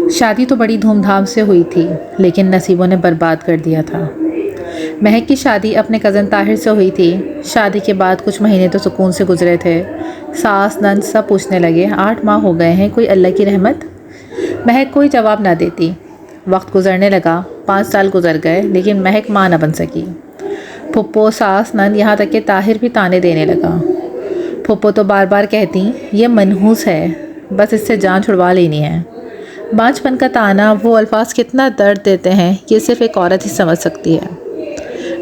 شادی تو بڑی دھوم دھام سے ہوئی تھی لیکن نصیبوں نے برباد کر دیا تھا۔ مہک کی شادی اپنے کزن طاہر سے ہوئی تھی۔ شادی کے بعد کچھ مہینے تو سکون سے گزرے تھے۔ ساس نند سب پوچھنے لگے 8 ماہ ہو گئے ہیں، کوئی اللہ کی رحمت؟ مہک کوئی جواب نہ دیتی۔ وقت گزرنے لگا، 5 سال گزر گئے لیکن مہک ماں نہ بن سکی۔ پھپھو، ساس، نند، یہاں تک کہ طاہر بھی طعنے دینے لگا۔ پھپھو تو بار بار کہتی یہ منحوس ہے، بس اس سے جان چھڑوا لینی ہے۔ بانجھ پن کا طعنہ، وہ الفاظ کتنا درد دیتے ہیں یہ صرف ایک عورت ہی سمجھ سکتی ہے۔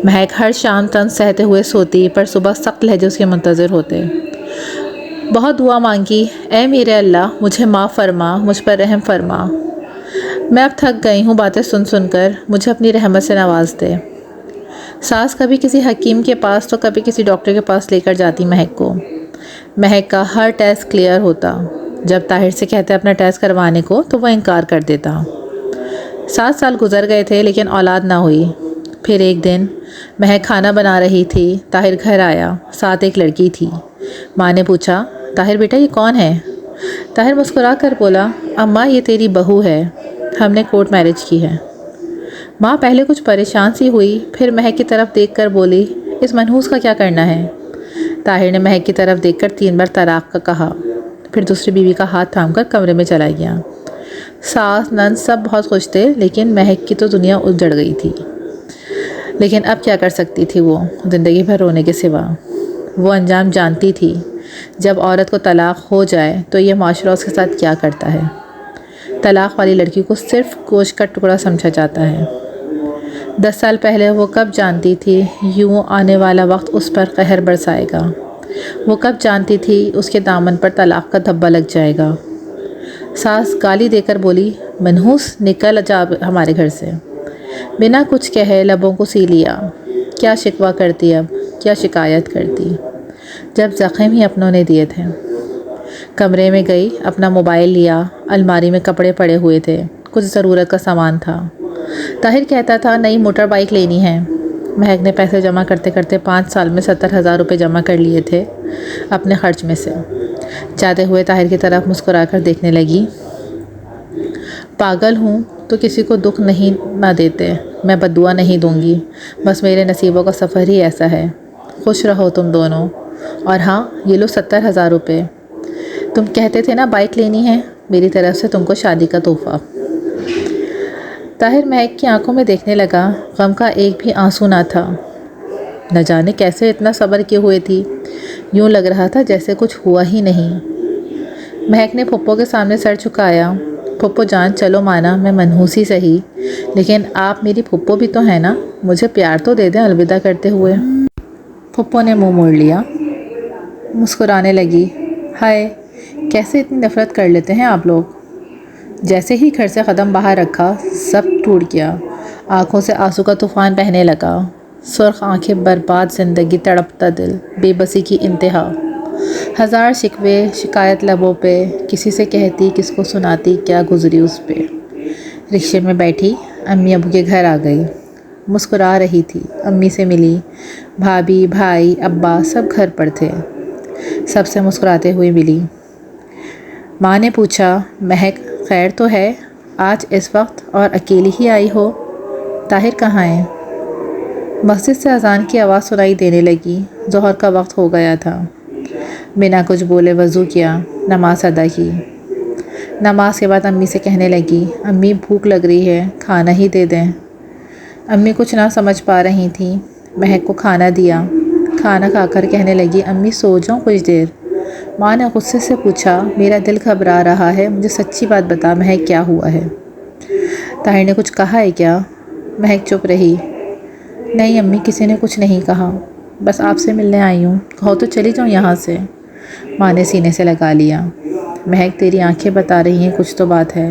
مہک ہر شام طنز سہتے ہوئے سوتی، پر صبح سخت لہجے اس کے منتظر ہوتے۔ بہت دعا مانگی، اے میرے اللہ مجھے معاف فرما، مجھ پر رحم فرما، میں اب تھک گئی ہوں باتیں سن سن کر، مجھے اپنی رحمت سے نواز دے۔ ساس کبھی کسی حکیم کے پاس تو کبھی کسی ڈاکٹر کے پاس لے کر جاتی مہک کو۔ مہک کا ہر ٹیسٹ کلیئر ہوتا۔ جب طاہر سے کہتے اپنا ٹیسٹ کروانے کو تو وہ انکار کر دیتا۔ 7 سال گزر گئے تھے لیکن اولاد نہ ہوئی۔ پھر ایک دن مہک کھانا بنا رہی تھی، طاہر گھر آیا، ساتھ ایک لڑکی تھی۔ ماں نے پوچھا طاہر بیٹا یہ کون ہے؟ طاہر مسکرا کر بولا اماں یہ تیری بہو ہے، ہم نے کورٹ میرج کی ہے۔ ماں پہلے کچھ پریشان سی ہوئی، پھر مہک کی طرف دیکھ کر بولی اس منحوس کا کیا کرنا ہے؟ طاہر نے مہک کی طرف دیکھ کر 3 بار طلاق کا کہا، پھر دوسری بیوی کا ہاتھ تھام کر کمرے میں چلا گیا۔ ساس نند سب بہت خوش تھے لیکن مہک کی تو دنیا اجڑ گئی تھی۔ لیکن اب کیا کر سکتی تھی وہ زندگی بھر رونے کے سوا؟ وہ انجام جانتی تھی، جب عورت کو طلاق ہو جائے تو یہ معاشرہ اس کے ساتھ کیا کرتا ہے۔ طلاق والی لڑکی کو صرف گوشت کا ٹکڑا سمجھا جاتا ہے۔ 10 سال پہلے وہ کب جانتی تھی یوں آنے والا وقت اس پر قہر برسائے گا؟ وہ کب جانتی تھی اس کے دامن پر طلاق کا دھبا لگ جائے گا؟ ساس گالی دے کر بولی منحوس نکل جا ہمارے گھر سے۔ بنا کچھ کہے لبوں کو سی لیا۔ کیا شکوہ کرتی اب، کیا شکایت کرتی، جب زخم ہی اپنوں نے دیے تھے۔ کمرے میں گئی، اپنا موبائل لیا، الماری میں کپڑے پڑے ہوئے تھے، کچھ ضرورت کا سامان تھا۔ طاہر کہتا تھا نئی موٹر بائیک لینی ہے۔ مہک نے پیسے جمع کرتے کرتے 5 سال میں 70,000 روپے جمع کر لیے تھے اپنے خرچ میں سے۔ جاتے ہوئے طاہر کی طرف مسکرا کر دیکھنے لگی۔ پاگل ہوں تو کسی کو دکھ نہیں نہ دیتے، میں بد دعا نہیں دوں گی، بس میرے نصیبوں کا سفر ہی ایسا ہے۔ خوش رہو تم دونوں، اور ہاں یہ لو 70,000 روپے، تم کہتے تھے نا بائیک لینی ہے، میری طرف سے تم کو شادی کا تحفہ۔ طاہر مہک کی آنکھوں میں دیکھنے لگا، غم کا ایک بھی آنسو نہ تھا۔ نہ جانے کیسے اتنا صبر کیے ہوئے تھی، یوں لگ رہا تھا جیسے کچھ ہوا ہی نہیں۔ مہک نے پھپھو کے سامنے سر جھکایا، پھپھو جان چلو مانا میں منحوس ہی سہی، لیکن آپ میری پھپھو بھی تو ہیں نا، مجھے پیار تو دے دیں الوداع کرتے ہوئے۔ پھپھو نے منہ موڑ لیا، مسکرانے لگی، ہائے کیسے اتنی نفرت کر لیتے ہیں آپ لوگ۔ جیسے ہی گھر سے قدم باہر رکھا سب ٹوٹ گیا، آنکھوں سے آنسو کا طوفان بہنے لگا۔ سرخ آنکھیں، برباد زندگی، تڑپتا دل، بے بسی کی انتہا، ہزار شکوے شکایت لبوں پہ، کسی سے کہتی کس کو سناتی کیا گزری اس پہ۔ رکشے میں بیٹھی امی ابو کے گھر آ گئی، مسکرا رہی تھی، امی سے ملی، بھابھی بھائی ابا سب گھر پر تھے، سب سے مسکراتے ہوئے ملی۔ ماں نے پوچھا مہک خیر تو ہے، آج اس وقت اور اکیلی ہی آئی ہو؟ طاہر کہاں ہے؟ مسجد سے اذان کی آواز سنائی دینے لگی، ظہر کا وقت ہو گیا تھا۔ بنا کچھ بولے وضو کیا، نماز ادا کی۔ نماز کے بعد امی سے کہنے لگی امی بھوک لگ رہی ہے، کھانا ہی دے دیں۔ امی کچھ نہ سمجھ پا رہی تھیں۔ مہک کو کھانا دیا، کھانا کھا کر کہنے لگی امی سو جاؤں کچھ دیر۔ ماں نے غصے سے پوچھا میرا دل گھبرا رہا ہے، مجھے سچی بات بتا مہک کیا ہوا ہے؟ طاہر نے کچھ کہا ہے کیا؟ مہک چپ رہی۔ نہیں امی کسی نے کچھ نہیں کہا، بس آپ سے ملنے آئی ہوں، کہو تو چلی جاؤں یہاں سے۔ ماں نے سینے سے لگا لیا، مہک تیری آنکھیں بتا رہی ہیں کچھ تو بات ہے۔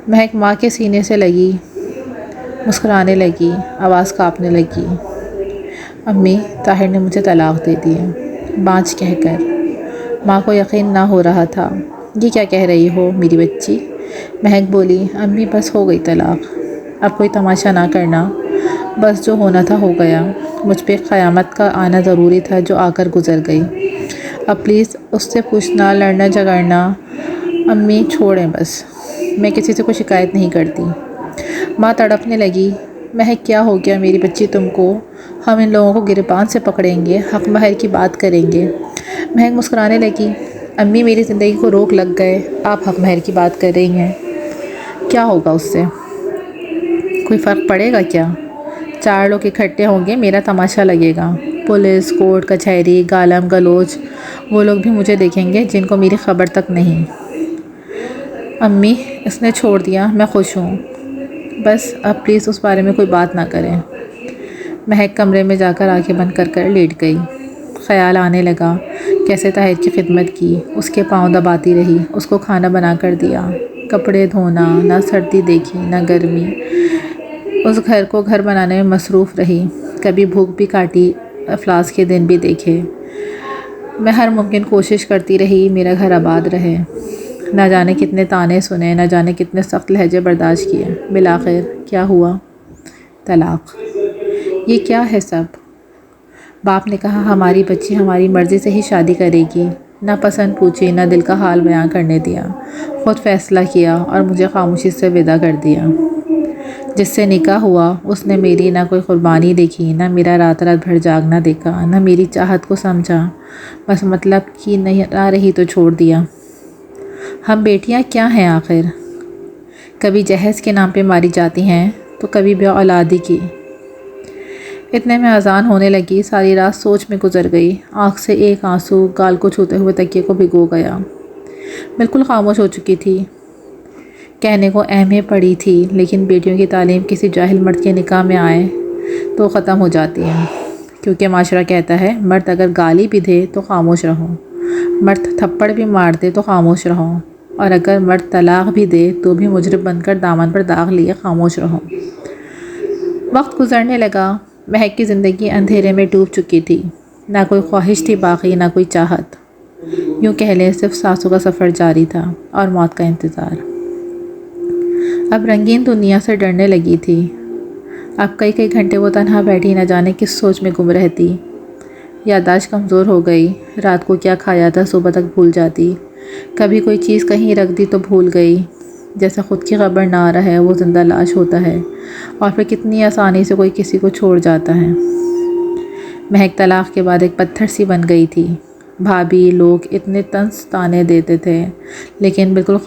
مہک ماں کے سینے سے لگی، مسکرانے لگی، آواز کانپنے لگی، امی طاہر نے مجھے طلاق دے دی ہے، بانجھ کہہ کر۔ ماں کو یقین نہ ہو رہا تھا، یہ کیا کہہ رہی ہو میری بچی؟ مہک بولی امی بس ہو گئی طلاق، اب کوئی تماشا نہ کرنا، بس جو ہونا تھا ہو گیا، مجھ پہ قیامت کا آنا ضروری تھا جو آ کر گزر گئی، اب پلیز اس سے پوچھنا، لڑنا جھگڑنا، امی چھوڑیں بس۔ میں کسی سے کوئی شکایت نہیں کرتی۔ ماں تڑپنے لگی، مہک کیا ہو گیا میری بچی تم کو؟ ہم ان لوگوں کو گریبان سے پکڑیں گے، حق مہر کی بات کریں گے۔ مہک مسکرانے لگی، امی میری زندگی کو روک لگ گئے، آپ حق مہر کی بات کر رہی ہیں، کیا ہوگا اس سے؟ کوئی فرق پڑے گا کیا؟ 4 لوگ اکٹھے ہوں گے، میرا تماشا لگے گا، پولیس، کورٹ کچہری، گالم گلوچ، وہ لوگ بھی مجھے دیکھیں گے جن کو میری خبر تک نہیں۔ امی اس نے چھوڑ دیا، میں خوش ہوں، بس اب پلیز اس بارے میں کوئی بات نہ کریں۔ مہک کمرے میں جا کر آنکھیں بند کر کر لیٹ گئی۔ خیال آنے لگا کیسے طاہر کی خدمت کی، اس کے پاؤں دباتی رہی، اس کو کھانا بنا کر دیا، کپڑے دھونا، نہ سردی دیکھی نہ گرمی، اس گھر کو گھر بنانے میں مصروف رہی، کبھی بھوک بھی کاٹی، افلاس کے دن بھی دیکھے۔ میں ہر ممکن کوشش کرتی رہی میرا گھر آباد رہے، نہ جانے کتنے طعنے سنے، نہ جانے کتنے سخت لہجے برداشت کیے، بالآخر کیا ہوا؟ طلاق۔ یہ کیا ہے سب؟ باپ نے کہا ہماری بچی ہماری مرضی سے ہی شادی کرے گی، نہ پسند پوچھی، نہ دل کا حال بیان کرنے دیا، خود فیصلہ کیا اور مجھے خاموشی سے ودا کر دیا۔ جس سے نکاح ہوا اس نے میری نہ کوئی قربانی دیکھی، نہ میرا رات رات بھر جاگنا دیکھا، نہ میری چاہت کو سمجھا، بس مطلب کی نہیں نہ رہی تو چھوڑ دیا۔ ہم بیٹیاں کیا ہیں آخر؟ کبھی جہیز کے نام پہ ماری جاتی ہیں تو کبھی بے اولادی کی۔ اتنے میں اذان ہونے لگی، ساری رات سوچ میں گزر گئی، آنکھ سے ایک آنسو گال کو چھوتے ہوئے تکیے کو بھگو گیا۔ بالکل خاموش ہو چکی تھی، کہنے کو اہمیہ پڑی تھی، لیکن بیٹیوں کی تعلیم کسی جاہل مرد کے نکاح میں آئے تو ختم ہو جاتی ہے، کیونکہ معاشرہ کہتا ہے مرد اگر گالی بھی دے تو خاموش رہو، مرد تھپڑ بھی مار دے تو خاموش رہو، اور اگر مرد طلاق بھی دے تو بھی مجرم بن کر دامن پر داغ لیے خاموش رہو۔ وقت گزرنے لگا، مہک کی زندگی اندھیرے میں ڈوب چکی تھی، نہ کوئی خواہش تھی باقی، نہ کوئی چاہت، یوں کہہ لیں صرف سانسوں کا سفر جاری تھا اور موت کا انتظار۔ اب رنگین دنیا سے ڈرنے لگی تھی، اب کئی کئی گھنٹے وہ تنہا بیٹھی نہ جانے کس سوچ میں گم رہتی، یادداشت کمزور ہو گئی، رات کو کیا کھایا تھا صبح تک بھول جاتی، کبھی کوئی چیز کہیں رکھ دی تو بھول گئی، جیسے خود کی خبر نہ رہے وہ زندہ لاش ہوتا ہے، اور پھر کتنی آسانی سے کوئی کسی کو چھوڑ جاتا ہے۔ مہک طلاق کے بعد ایک پتھر سی بن گئی تھی، بھابھی لوگ اتنے طنز طعنے دیتے تھے لیکن بالکل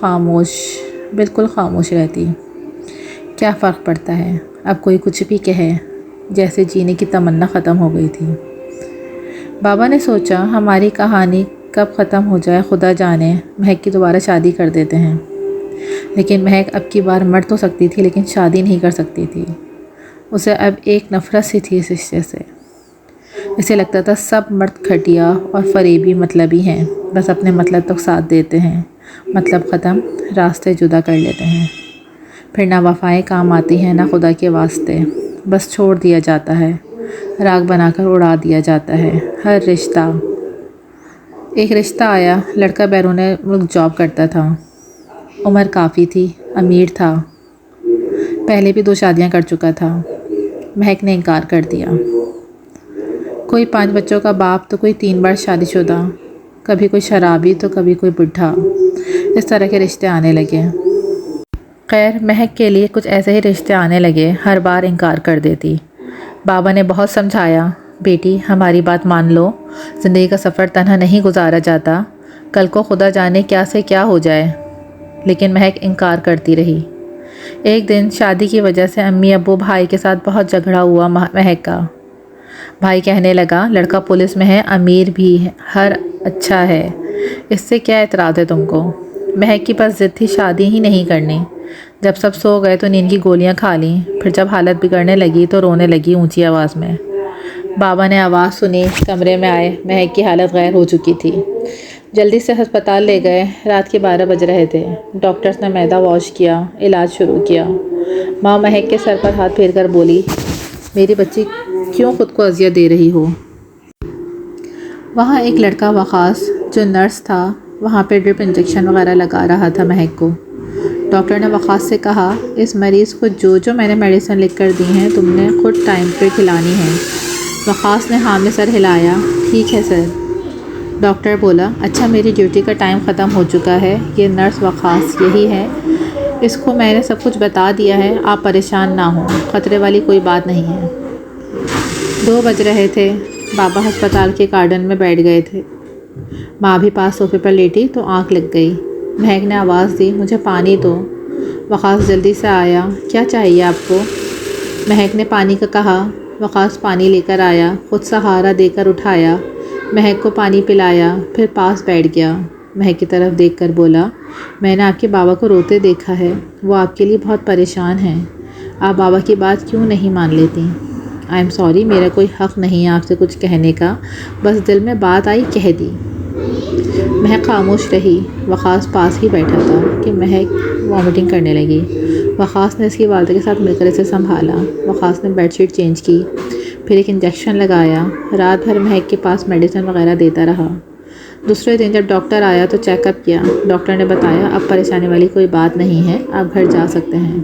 خاموش رہتی۔ کیا فرق پڑتا ہے، اب کوئی کچھ بھی کہے، جیسے جینے کی تمنا ختم ہو گئی تھی۔ بابا نے سوچا ہماری کہانی کب ختم ہو جائے خدا جانے، مہک کی دوبارہ شادی کر دیتے ہیں۔ لیکن مہک اب کی بار مر تو سکتی تھی لیکن شادی نہیں کر سکتی تھی، اسے اب ایک نفرت سی تھی اس رشتے سے۔ اسے لگتا تھا سب مرد گھٹیا اور فریبی مطلبی ہیں، بس اپنے مطلب تک ساتھ دیتے ہیں، مطلب ختم، راستے جدا کر لیتے ہیں، پھر نہ وفائیں کام آتی ہیں نہ خدا کے واسطے، بس چھوڑ دیا جاتا ہے، راگ بنا کر اڑا دیا جاتا ہے ہر رشتہ۔ ایک رشتہ آیا، لڑکا بیرون ملک جاب کرتا تھا، عمر کافی تھی، امیر تھا، پہلے بھی 2 شادیاں کر چکا تھا۔ مہک نے انکار کر دیا۔ کوئی 5 بچوں کا باپ تو کوئی 3 بار شادی شدہ، کبھی کوئی شرابی تو کبھی کوئی بڈھا، اس طرح کے رشتے آنے لگے۔ خیر مہک کے لیے کچھ ایسے ہی رشتے آنے لگے، ہر بار انکار کر دیتی۔ بابا نے بہت سمجھایا، بیٹی ہماری بات مان لو، زندگی کا سفر تنہا نہیں گزارا جاتا، کل کو خدا جانے کیا سے کیا ہو جائے، لیکن مہک انکار کرتی رہی۔ ایک دن شادی کی وجہ سے امی ابو بھائی کے ساتھ بہت جھگڑا ہوا مہک کا۔ بھائی کہنے لگا لڑکا پولیس میں ہے، امیر بھی ہے، ہر اچھا ہے، اس سے کیا اعتراض ہے تم کو؟ مہک کی بس ضد تھی شادی ہی نہیں کرنی۔ جب سب سو گئے تو نیند کی گولیاں کھا لیں، پھر جب حالت بگڑنے لگی تو رونے لگی اونچی آواز میں۔ بابا نے آواز سنی، کمرے میں آئے، مہک کی حالت غیر ہو چکی تھی، جلدی سے ہسپتال لے گئے۔ رات کے 12 بج رہے تھے، ڈاکٹرز نے معدہ واش کیا، علاج شروع کیا۔ ماں مہک کے سر پر ہاتھ پھیر کر بولی، میری بچی کیوں خود کو اذیت دے رہی ہو؟ وہاں ایک لڑکا وقاص جو نرس تھا وہاں پہ ڈرپ انجیکشن وغیرہ لگا رہا تھا مہک کو۔ ڈاکٹر نے وقاص سے کہا اس مریض کو جو میں نے میڈیسن لکھ کر دی ہیں تم نے خود ٹائم پہ کھلانی ہے۔ وقاص نے ہاں میں سر ہلایا، ٹھیک ہے سر۔ ڈاکٹر بولا، اچھا میری ڈیوٹی کا ٹائم ختم ہو چکا ہے، یہ نرس وقاص یہی ہے، اس کو میں نے سب کچھ بتا دیا ہے، آپ پریشان نہ ہوں، خطرے والی کوئی بات نہیں ہے۔ 2 بج رہے تھے، بابا ہسپتال کے گارڈن میں بیٹھ گئے تھے۔ ماں بھی پاس صوفے پر لیٹی تو آنکھ لگ گئی۔ مہک نے آواز دی، مجھے پانی دو۔ وقاص جلدی سے آیا، کیا چاہیے آپ کو؟ مہک نے پانی کا کہا۔ وقاص پانی لے کر آیا، خود سہارا دے کر اٹھایا، مہک کو پانی پلایا، پھر پاس بیٹھ گیا۔ مہک کی طرف دیکھ کر بولا، میں نے آپ کے بابا کو روتے دیکھا ہے، وہ آپ کے لیے بہت پریشان ہیں، آپ بابا کی بات کیوں نہیں مان لیتی؟ آئی ایم سوری، میرا کوئی حق نہیں ہے آپ سے کچھ کہنے کا، بس دل میں بات آئی کہہ دی۔ مہک خاموش رہی۔ وقاص پاس ہی بیٹھا تھا کہ مہک وامٹنگ کرنے لگی۔ وقاص نے اس کی والدہ کے ساتھ مل کر اسے سنبھالا۔ وقاص نے بیڈ شیٹ چینج کی، پھر ایک انجیکشن لگایا، رات بھر مہک کے پاس میڈیسن وغیرہ دیتا رہا۔ دوسرے دن جب ڈاکٹر آیا تو چیک اپ کیا۔ ڈاکٹر نے بتایا اب پریشانی والی کوئی بات نہیں ہے، آپ گھر جا سکتے ہیں۔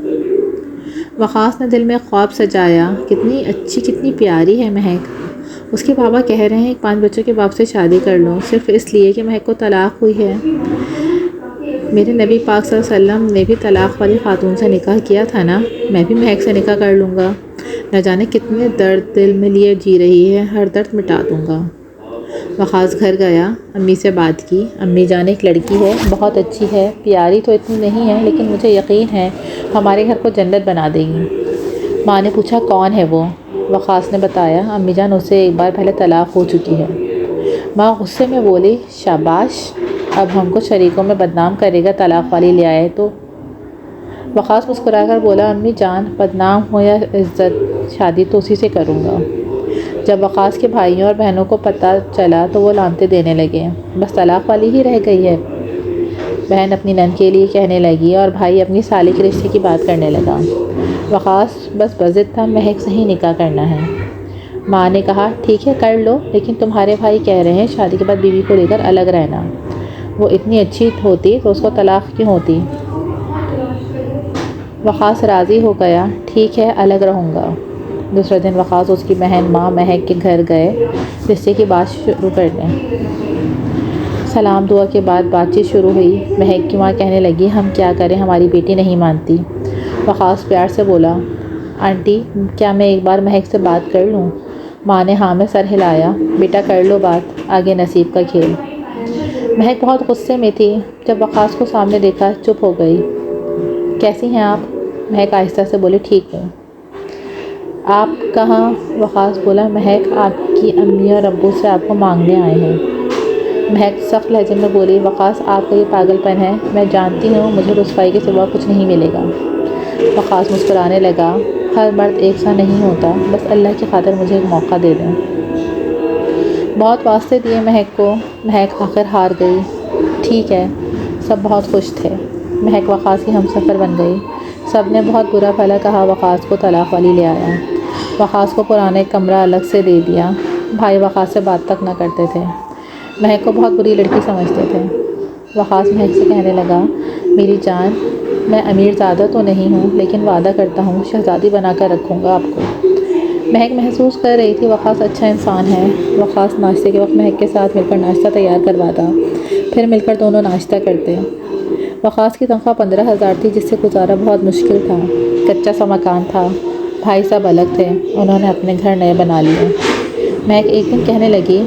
وقاص نے دل میں خواب سجایا، کتنی اچھی کتنی پیاری ہے مہک، اس کے بابا کہہ رہے ہیں 5 بچوں کے باپ سے شادی کر لو صرف اس لیے کہ مہک کو طلاق ہوئی ہے۔ میرے نبی پاک صلی اللہ علیہ وسلم نے بھی طلاق والی خاتون سے نکاح کیا تھا نا، میں بھی مہک سے نکاح کر لوں گا، نہ جانے کتنے درد دل میں لیے جی رہی ہے، ہر درد مٹا دوں گا۔ وقاص گھر گیا، امی سے بات کی، امی جان ایک لڑکی ہے، بہت اچھی ہے، پیاری تو اتنی نہیں ہے لیکن مجھے یقین ہے ہمارے گھر کو جنت بنا دے گی۔ ماں نے پوچھا کون ہے وہ؟ وقاص نے بتایا امی جان اسے ایک بار پہلے طلاق ہو چکی ہے۔ ماں غصے میں بولی شاباش، اب ہم کو شریکوں میں بدنام کرے گا، طلاق والی لے آئے تو۔ وقاص مسکرا کر بولا امی جان بدنام ہو یا عزت، شادی تو اسی سے کروں گا۔ جب وقاص کے بھائیوں اور بہنوں کو پتہ چلا تو وہ لانتے دینے لگے، بس طلاق والی ہی رہ گئی ہے۔ بہن اپنی نند کے لیے کہنے لگی اور بھائی اپنی سالی کے رشتے کی بات کرنے لگا۔ وقاص بس بضد تھا مہک سے ہی نکاح کرنا ہے۔ ماں نے کہا ٹھیک ہے کر لو، لیکن تمہارے بھائی کہہ رہے ہیں شادی کے بعد بیوی کو لے کر الگ رہنا، وہ اتنی اچھی ہوتی تو اس کو طلاق کیوں ہوتی؟ وقاص راضی ہو گیا، ٹھیک ہے الگ رہوں گا۔ دوسرے دن وقاص اس کی بہن ماں مہک کے گھر گئے رشتے کی بات شروع کرنے۔ سلام دعا کے بعد بات چیت شروع ہوئی۔ مہک کی ماں کہنے لگی ہم کیا کریں، ہماری بیٹی نہیں مانتی۔ وقاص پیار سے بولا آنٹی کیا میں ایک بار مہک سے بات کر لوں؟ ماں نے ہاں میں سر ہلایا، بیٹا کر لو بات، آگے نصیب کا کھیل۔ مہک بہت غصے میں تھی، جب وقاص کو سامنے دیکھا چپ ہو گئی۔ کیسی ہیں آپ؟ مہک آہستہ سے بولی ٹھیک ہوں۔ آپ کہاں؟ وقاص بولا مہک آپ کی امی اور ابو سے آپ کو مانگنے آئے ہیں۔ مہک سخت لہجے میں بولی وقاص آپ کا یہ پاگل پن ہے، میں جانتی ہوں مجھے رسوائی کے سوا کچھ نہیں ملے گا۔ وقاص مسکرانے لگا، ہر مرد ایک سا نہیں ہوتا، بس اللہ کی خاطر مجھے ایک موقع دے دیں۔ بہت واسطے دیے مہک کو، مہک آخر ہار گئی۔ ٹھیک ہے، سب بہت خوش تھے، مہک وقاص کی ہمسفر بن گئی۔ سب نے بہت برا بھلا کہا، وقاص کو طلاق والی لے آیا، وقاص کو پرانا ایک کمرہ الگ سے دے دیا، بھائی وقاص سے بات تک نہ کرتے تھے، مہک کو بہت بری لڑکی سمجھتے تھے۔ وقاص مہک سے کہنے لگا میری جان میں امیر زادہ تو نہیں ہوں لیکن وعدہ کرتا ہوں شہزادی بنا کر رکھوں گا آپ کو۔ مہک محسوس کر رہی تھی وقاص اچھا انسان ہے۔ وقاص ناشتے کے وقت مہک کے ساتھ مل کر ناشتہ تیار کرواتا، پھر مل کر دونوں ناشتہ کرتے۔ وقاص کی تنخواہ 15,000 تھی جس سے گزارا بہت مشکل تھا، کچا سا مکان تھا، بھائی سب الگ تھے، انہوں نے اپنے گھر نئے بنا لیے۔ مہک ایک دن کہنے لگی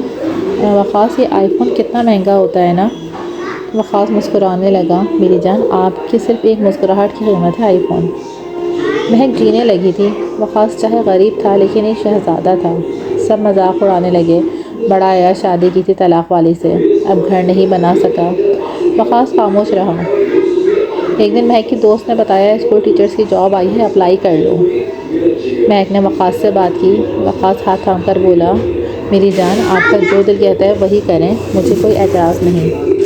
وقاص یہ آئی فون کتنا مہنگا ہوتا ہے نا؟ وقاص مسکرانے لگا میری جان آپ کی صرف ایک مسکراہٹ کی قیمت ہے آئی فون۔ مہک جینے لگی تھی، وقاص چاہے غریب تھا لیکن ایک شہزادہ تھا۔ سب مذاق اڑانے لگے، بڑا آیا شادی کی تھی طلاق والی سے، اب گھر نہیں بنا سکا۔ وقاص خاموش رہا۔ ایک دن مہک کی دوست نے بتایا اسکول ٹیچرز کی جاب آئی ہے، اپلائی کر لو۔ مہک نے وقاص سے بات کی۔ وقاص ہاتھ تھام کر بولا میری جان آپ کا جو دل کہتا ہے وہی کریں، مجھے کوئی اعتراض نہیں۔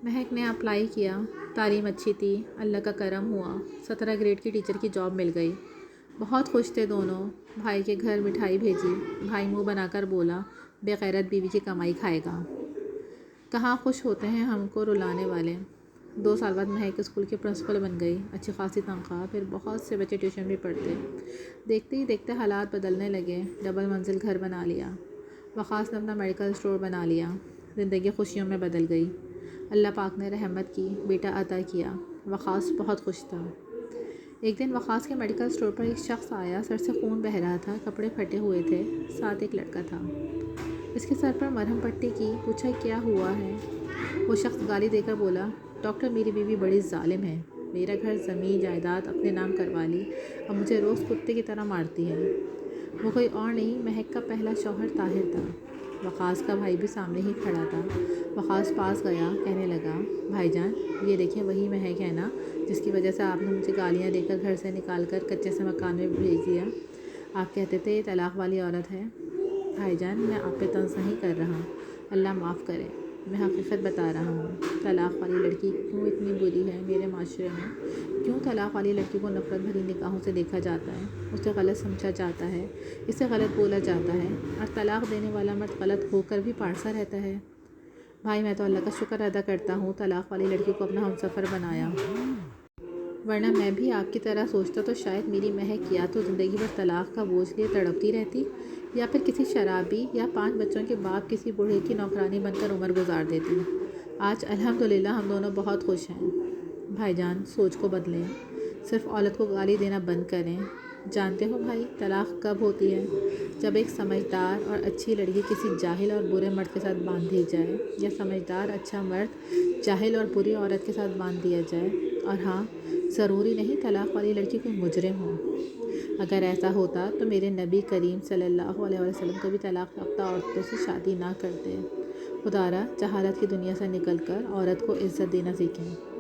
مہک نے اپلائی کیا، تعلیم اچھی تھی، اللہ کا کرم ہوا، 17 گریڈ کی ٹیچر کی جاب مل گئی۔ بہت خوش تھے دونوں، بھائی کے گھر مٹھائی بھیجی، بھائی منہ بنا کر بولا بے غیرت بیوی کی کمائی کھائے گا۔ کہاں خوش ہوتے ہیں ہم کو رلانے والے۔ 2 سال بعد مہک اسکول کی پرنسپل بن گئی، اچھی خاصی تنخواہ، پھر بہت سے بچے ٹیوشن بھی پڑھتے۔ دیکھتے ہی دیکھتے حالات بدلنے لگے، ڈبل منزل گھر بنا لیا، وقاص نے اپنا میڈیکل اسٹور بنا لیا، زندگی خوشیوں میں بدل گئی۔ اللہ پاک نے رحمت کی، بیٹا عطا کیا۔ وقاص بہت خوش تھا۔ ایک دن وقاص کے میڈیکل اسٹور پر ایک شخص آیا، سر سے خون بہہ رہا تھا، کپڑے پھٹے ہوئے تھے، ساتھ ایک لڑکا تھا۔ اس کے سر پر مرہم پٹی کی، پوچھا کیا ہوا ہے؟ وہ شخص گالی دے کر بولا، ڈاکٹر میری بیوی بڑی ظالم ہے، میرا گھر زمین جائیداد اپنے نام کروا لی، اب مجھے روز کتے کی طرح مارتی ہے۔ وہ کوئی اور نہیں، مہک کا پہلا شوہر طاہر تھا۔ وقاص کا بھائی بھی سامنے ہی کھڑا تھا۔ وقاص پاس گیا، کہنے لگا، بھائی جان یہ دیکھیں وہی مہک ہے نا جس کی وجہ سے آپ نے مجھے گالیاں دے کر گھر سے نکال کر کچے سے مکان میں بھیج دیا۔ آپ کہتے تھے یہ طلاق والی عورت ہے۔ بھائی جان میں آپ پہ طنز نہیں کر رہا، اللہ معاف کرے، میں حقیقت بتا رہا ہوں۔ طلاق والی لڑکی کیوں اتنی بری ہے میرے معاشرے میں؟ کیوں طلاق والی لڑکی کو نفرت بھری نگاہوں سے دیکھا جاتا ہے، اسے غلط سمجھا جاتا ہے، اسے غلط بولا جاتا ہے، اور طلاق دینے والا مرد غلط ہو کر بھی پارسا رہتا ہے؟ بھائی میں تو اللہ کا شکر ادا کرتا ہوں طلاق والی لڑکی کو اپنا ہمسفر بنایا، ورنہ میں بھی آپ کی طرح سوچتا تو شاید میری مہک یا تو زندگی بھر طلاق کا بوجھ لیے تڑپتی رہتی، یا پھر کسی شرابی یا 5 بچوں کے باپ کسی بوڑھے کی نوکرانی بن کر عمر گزار دیتی۔ آج الحمدللہ ہم دونوں بہت خوش ہیں۔ بھائی جان سوچ کو بدلیں، صرف عورت کو گالی دینا بند کریں۔ جانتے ہو بھائی طلاق کب ہوتی ہے؟ جب ایک سمجھدار اور اچھی لڑکی کسی جاہل اور برے مرد کے ساتھ باندھ دی جائے، یا سمجھدار اچھا مرد جاہل اور بری عورت کے ساتھ باندھ دیا جائے۔ اور ہاں، ضروری نہیں طلاق والی لڑکی کوئی مجرم ہو۔ اگر ایسا ہوتا تو میرے نبی کریم صلی اللہ علیہ وسلم کبھی طلاق یافتہ عورتوں سے شادی نہ کرتے۔ خدا را جہالت کی دنیا سے نکل کر عورت کو عزت دینا سیکھیں۔